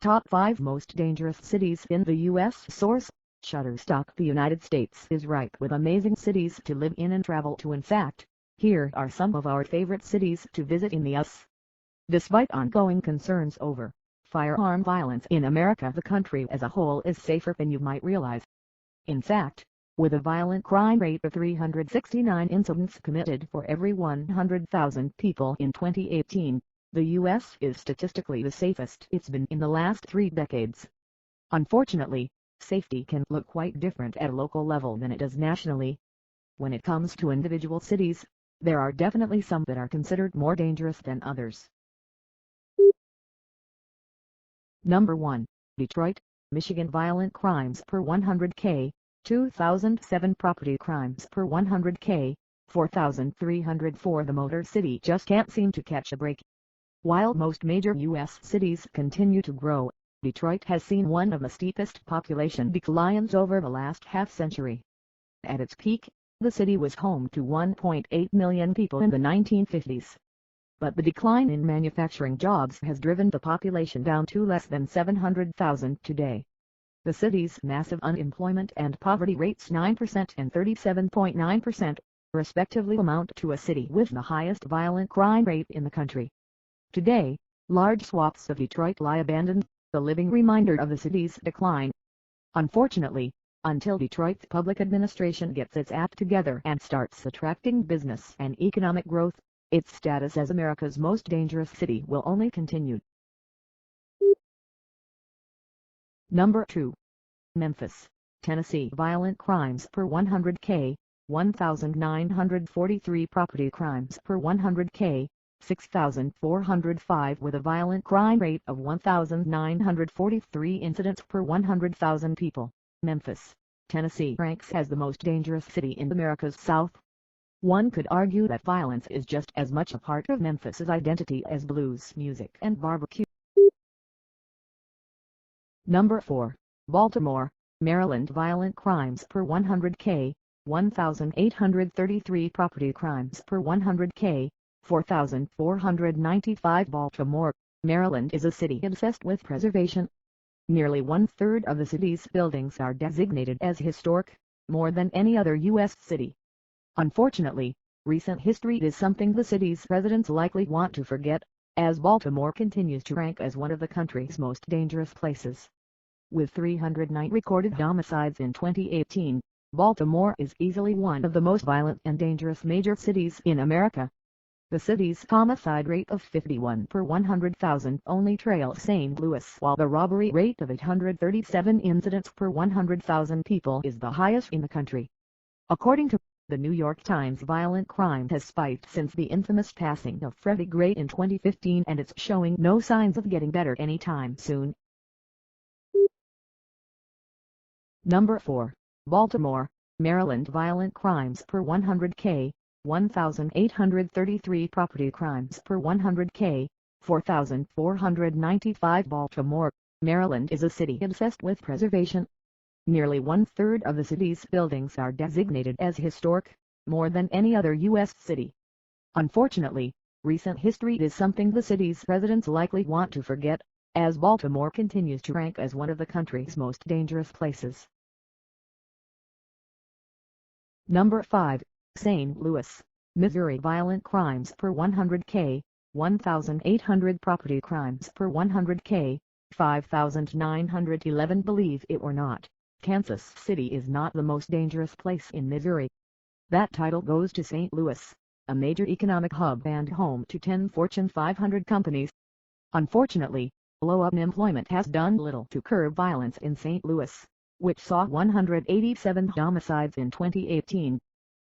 Top 5 Most Dangerous Cities in the U.S. Source: Shutterstock. The United States is ripe with amazing cities to live in and travel to. In fact, here are some of our favorite cities to visit in the U.S. Despite ongoing concerns over firearm violence in America, the country as a whole is safer than you might realize. In fact, with a violent crime rate of 369 incidents committed for every 100,000 people in 2018, the U.S. is statistically the safest it's been in the last 3 decades. Unfortunately, safety can look quite different at a local level than it does nationally. When it comes to individual cities, there are definitely some that are considered more dangerous than others. Number 1. Detroit, Michigan. Violent crimes per 100K, 2007. Property crimes per 100K, 4,304. The Motor City just can't seem to catch a break. While most major U.S. cities continue to grow, Detroit has seen one of the steepest population declines over the last half-century. At its peak, the city was home to 1.8 million people in the 1950s. But the decline in manufacturing jobs has driven the population down to less than 700,000 today. The city's massive unemployment and poverty rates, 9% and 37.9%, respectively, amount to a city with the highest violent crime rate in the country. Today, large swaths of Detroit lie abandoned, the living reminder of the city's decline. Unfortunately, until Detroit's public administration gets its act together and starts attracting business and economic growth, its status as America's most dangerous city will only continue. Number 2. Memphis, Tennessee. Violent crimes per 100K, 1,943. Property crimes per 100K, 6,405. With a violent crime rate of 1,943 incidents per 100,000 people, Memphis, Tennessee ranks as the most dangerous city in America's South. One could argue that violence is just as much a part of Memphis's identity as blues music and barbecue. Number 4. Baltimore, Maryland. Violent crimes per 100K, 1,833. Property crimes per 100K, 4,495. Baltimore, Maryland is a city obsessed with preservation. Nearly 1/3 of the city's buildings are designated as historic, more than any other U.S. city. Unfortunately, recent history is something the city's residents likely want to forget, as Baltimore continues to rank as one of the country's most dangerous places. With 309 recorded homicides in 2018, Baltimore is easily one of the most violent and dangerous major cities in America. The city's homicide rate of 51 per 100,000 only trails St. Louis, while the robbery rate of 837 incidents per 100,000 people is the highest in the country. According to the New York Times, violent crime has spiked since the infamous passing of Freddie Gray in 2015, and it's showing no signs of getting better anytime soon. Number 4. Baltimore, Maryland. Violent crimes per 100K, 1,833. Property crimes per 100K, 4,495. Baltimore, Maryland is a city obsessed with preservation. Nearly 1/3 of the city's buildings are designated as historic, more than any other U.S. city. Unfortunately, recent history is something the city's residents likely want to forget, as Baltimore continues to rank as one of the country's most dangerous places. Number 5. St. Louis, Missouri. Violent crimes per 100K, 1,800. Property crimes per 100K, 5,911. Believe it or not, Kansas City is not the most dangerous place in Missouri. That title goes to St. Louis, a major economic hub and home to 10 Fortune 500 companies. Unfortunately, low unemployment has done little to curb violence in St. Louis, which saw 187 homicides in 2018.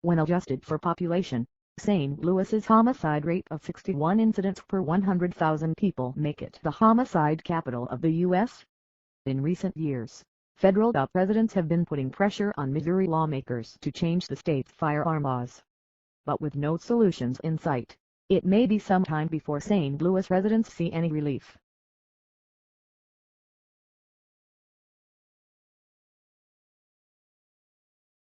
When adjusted for population, St. Louis's homicide rate of 61 incidents per 100,000 people make it the homicide capital of the U.S. In recent years, federal presidents have been putting pressure on Missouri lawmakers to change the state's firearm laws. But with no solutions in sight, it may be some time before St. Louis residents see any relief.